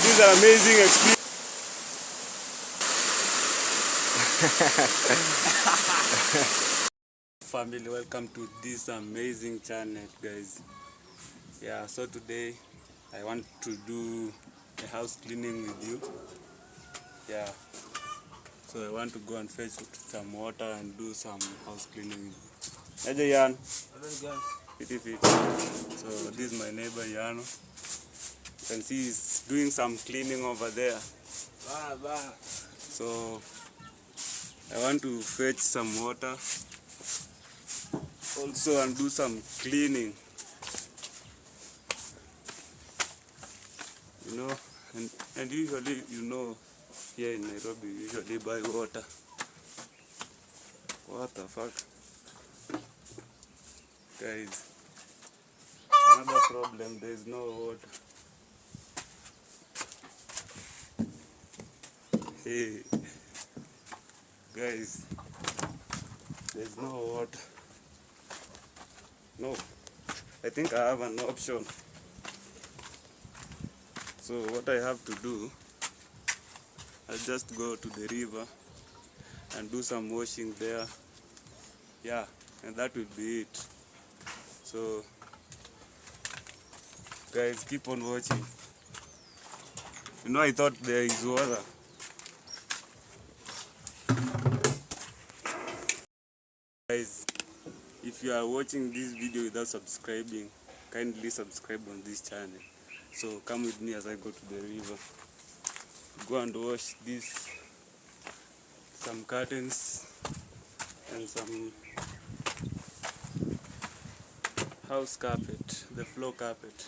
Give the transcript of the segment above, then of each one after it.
This is an amazing experience. Family, welcome to this amazing channel, guys. Yeah, so today I want to do a house cleaning with you. Yeah, so I want to go and fetch some water and do some house cleaning with you. Hey, Jan. Fiti. So this is my neighbor Yano. You can see he's doing some cleaning over there. So I want to fetch some water also and do some cleaning. You know, and usually, you know, here in Nairobi, we usually buy water. What the fuck? Guys, another problem, there is no water. Hey, guys, there's no water. No, I think I have an option. So what I have to do, I'll just go to the river and do some washing there. Yeah, and that will be it. So guys, keep on watching. You know, I thought there is water. Guys, if you are watching this video without subscribing, kindly subscribe on this channel. So come with me as I go to the river. Go and wash this, some curtains and some house carpet, the floor carpet.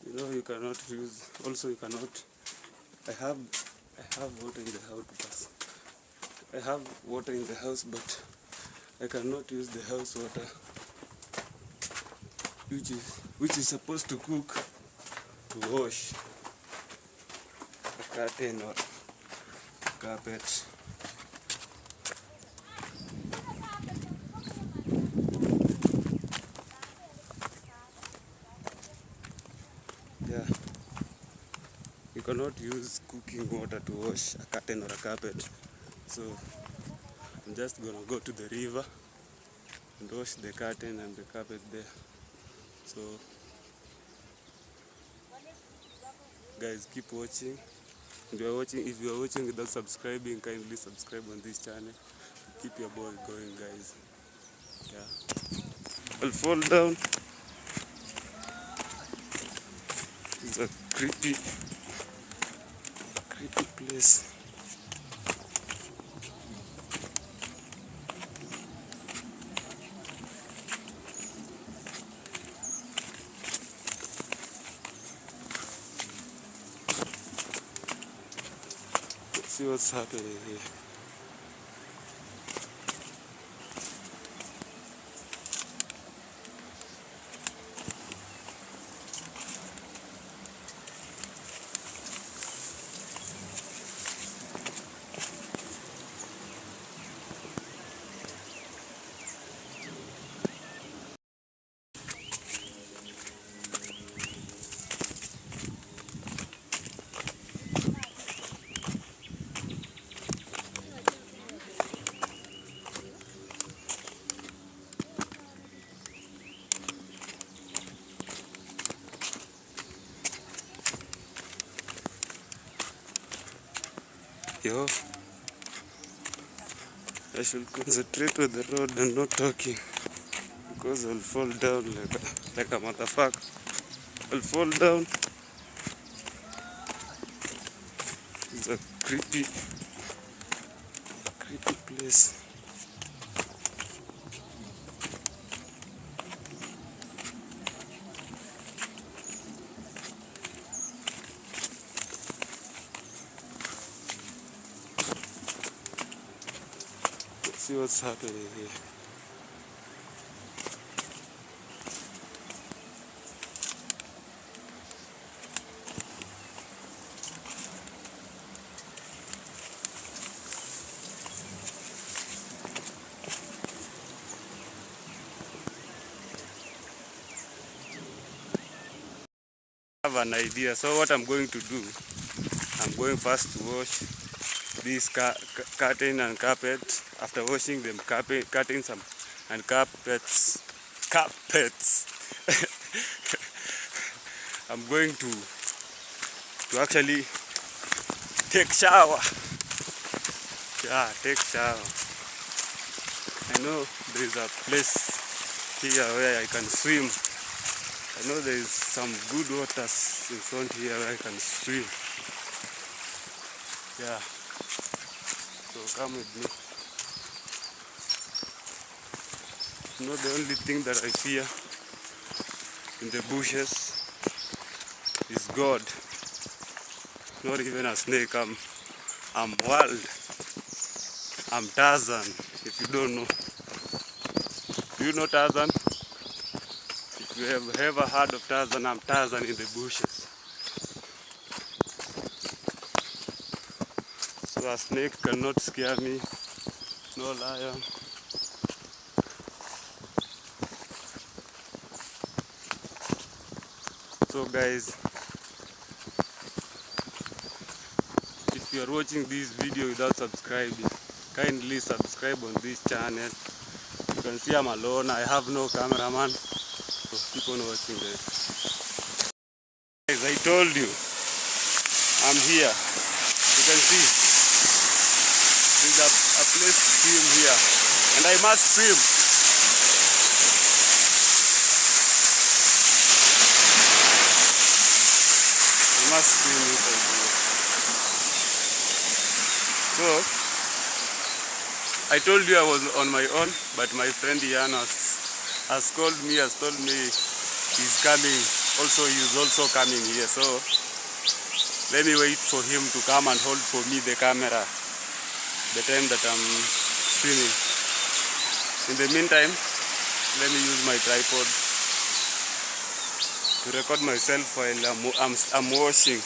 You know, you cannot use, also you cannot, I have water in the house, but I have water in the house, but I cannot use the house water, which is supposed to cook, to wash a curtain or carpet. Yeah, you cannot use cooking water to wash a curtain or a carpet. So I'm just gonna go to the river and wash the curtain and the carpet there. So guys, keep watching. If you are watching without subscribing, kindly subscribe on this channel. Keep your boy going, guys. Yeah. I'll fall down. It's a creepy place. Let's see what's happening here. Yo, I should concentrate with the road and not talking, because I'll fall down like a motherfucker. I'll fall down. It's a creepy place. Let's see what's happening here. an idea. So what I'm going to do, I'm going first to wash this curtain and carpet. After washing them curtains and carpets, I'm going to actually take shower. Yeah, take shower. I know there is a place here where I can swim. I know there is some good waters in front here where I can swim. Yeah. So come with me. You know, the only thing that I fear in the bushes is God. Not even a snake. I'm wild. I'm Tarzan, if you don't know. Do you know Tarzan? If you have ever heard of Tarzan, I'm Tarzan in the bushes. So a snake cannot scare me. No lion. So guys, if you are watching this video without subscribing, kindly subscribe on this channel. You can see I'm alone. I have no cameraman. So keep on watching this. Guys, I told you, I'm here. You can see there's a place to swim here, and I must swim. I must swim inside here. So I told you I was on my own, but my friend Ian has told me he's coming. Also, he's also coming here. So let me wait for him to come and hold for me the camera the time that I'm swimming. In the meantime, let me use my tripod to record myself while I'm washing.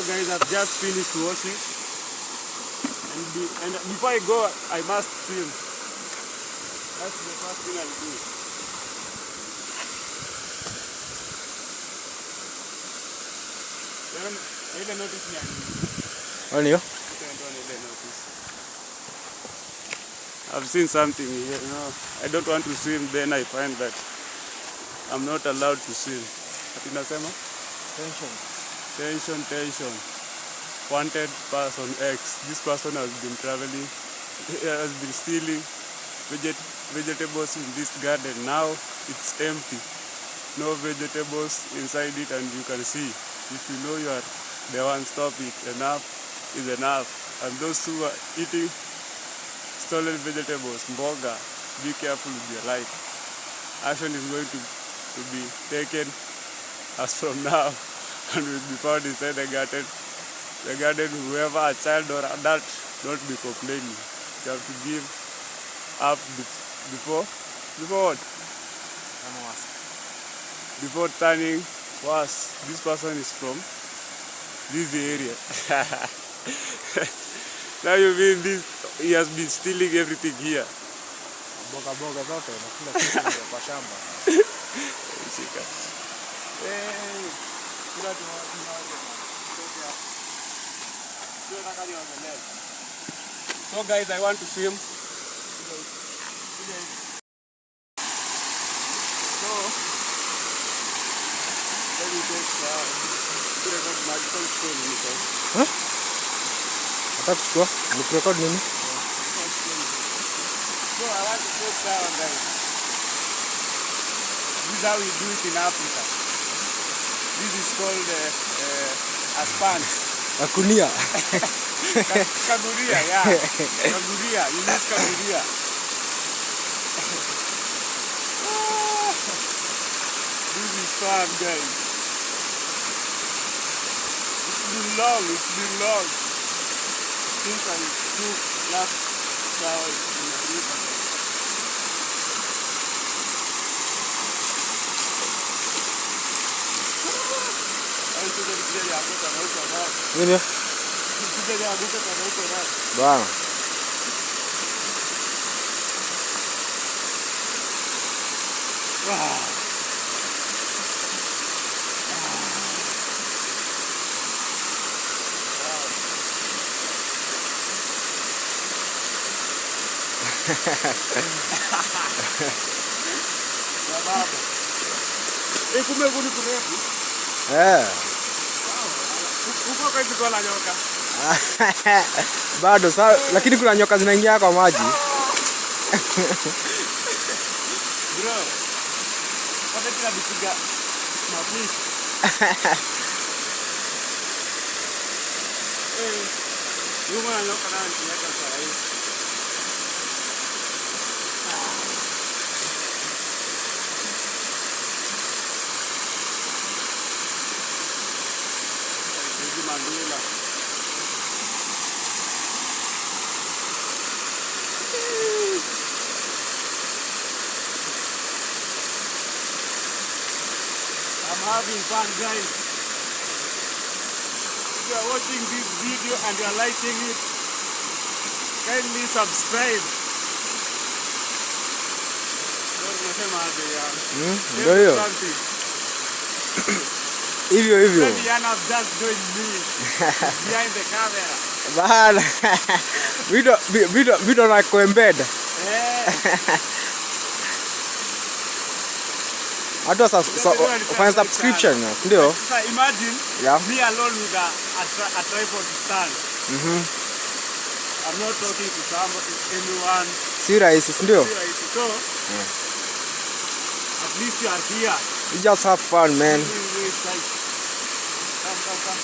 guys, I've just finished washing. And before I go, I must swim. That's the first thing I'll do. Ile notice ni ani. Wani yo? I've seen something here, you know. I don't want to swim, then I find that I'm not allowed to swim. Ati nasema? Tension. Wanted person X. This person has been traveling, has been stealing vegetables in this garden. Now it's empty. No vegetables inside it, and you can see. If you know you are the one, stop it. Enough is enough. And those who are eating stolen vegetables, mboga, be careful with your life. Action is going to be taken as from now and will be found inside the garden. The garden, whoever, a child or adult, don't be complaining. You have to give up before what? Before turning worse. This person is from this area. Now you mean this? He has been stealing everything here. Boga zote na kila kitu kwa shamba. Shika. So guys, I want to swim. So let me take magical story. Huh? Nataka kuchukua record nini? So I want to take down, guys. This is how we do it in Africa. This is called a sponge. Akunia. Kaguria, yeah. Kaguria. You use kaguria. This is fun, guys. It's been long. Since I took last shower in the river. Nini? Bwana. Bado sawa, lakini kuna nyoka zinaingia kwa maji. Bro, pata kila bikiga mafish. Yuko na nyoka na nyoka sasa hivi. Mandela. I'm having fun, guys. If you are watching this video and you are liking it, kindly subscribe. Ndio hiyo. Hivyo. Diana just doing me behind the camera. Bana. Video na kuembed. Hata sasa ufanye subscription, ndio. Sasa imagine me alone with a tripod stand. I'm not talking to anyone. Si rahisi, ndio. So at least you are here. You just have fun, man. Come.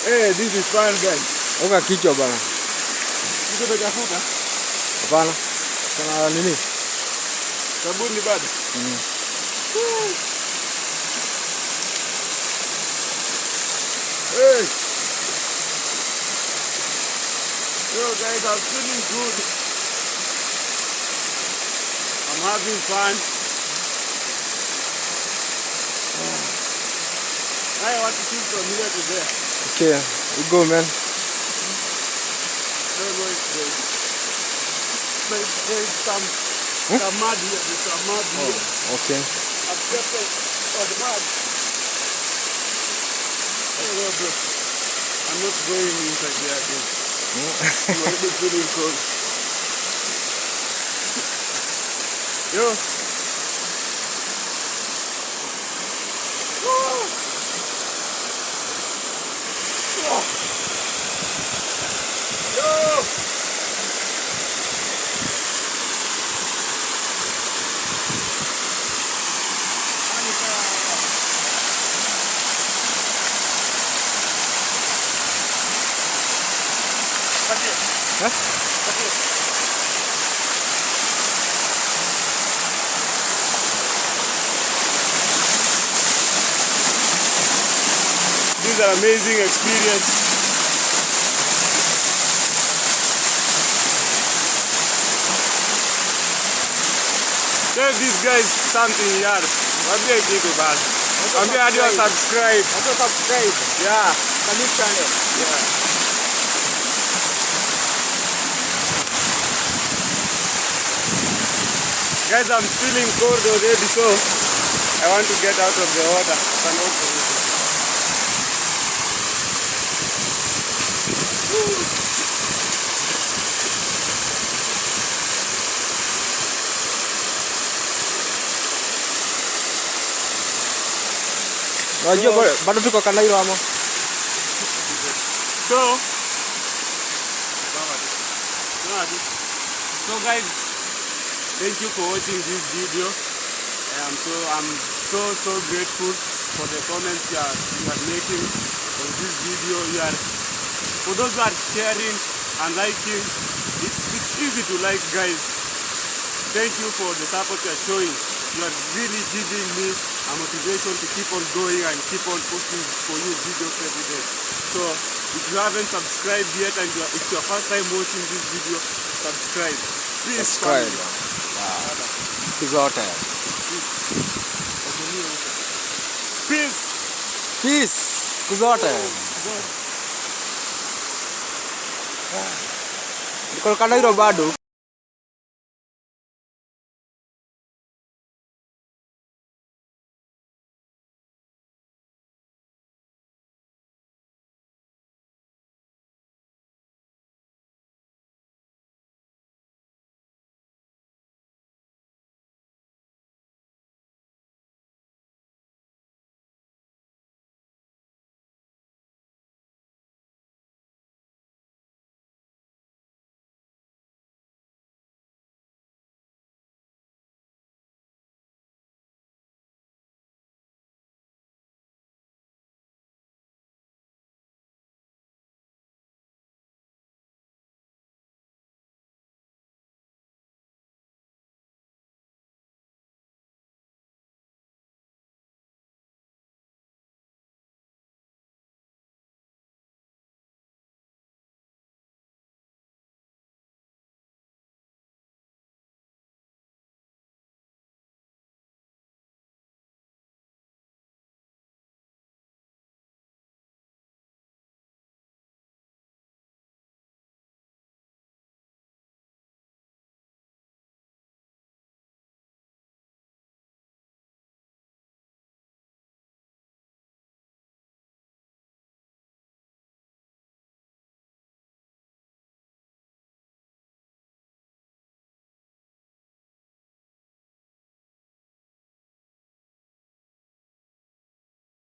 Hey, this is fun guys. Oga kichwa bana. Hizo tunafuta? Hapana. Kuna nini? Sabuni bado. Hey. Yo guys, I'm feeling good. I'm having fun. I want to shoot from here to there. Okay, you go man. There's some mud here. There's some mud here. Okay. I've stepped on the mud. Oh, no, bro. I'm not going inside there again. I'm already feeling cold. Yo. Oh. Oh. Yo. Huh? This is an amazing experience. Tell these guys something here. Wambia kitu basi. Wambia hadi wa subscribe. Also subscribe. Yeah. Kani channel. Yeah. Guys, I'm feeling cold already, so I want to get out of the water. Can also Unajua bado tuko Kanairo ama? So guys, thank you for watching this video. I'm so grateful for the comments you are making on this video. For those who are sharing and liking, it's easy to like, guys. Thank you for the support you are showing. You are really giving me a motivation to keep on going and keep on posting for you videos every day. So if you haven't subscribed yet and it's your first time watching this video, subscribe. Please Subscribe. Zote. Peace. Peace. Kuzote. Niko Kanairo bado.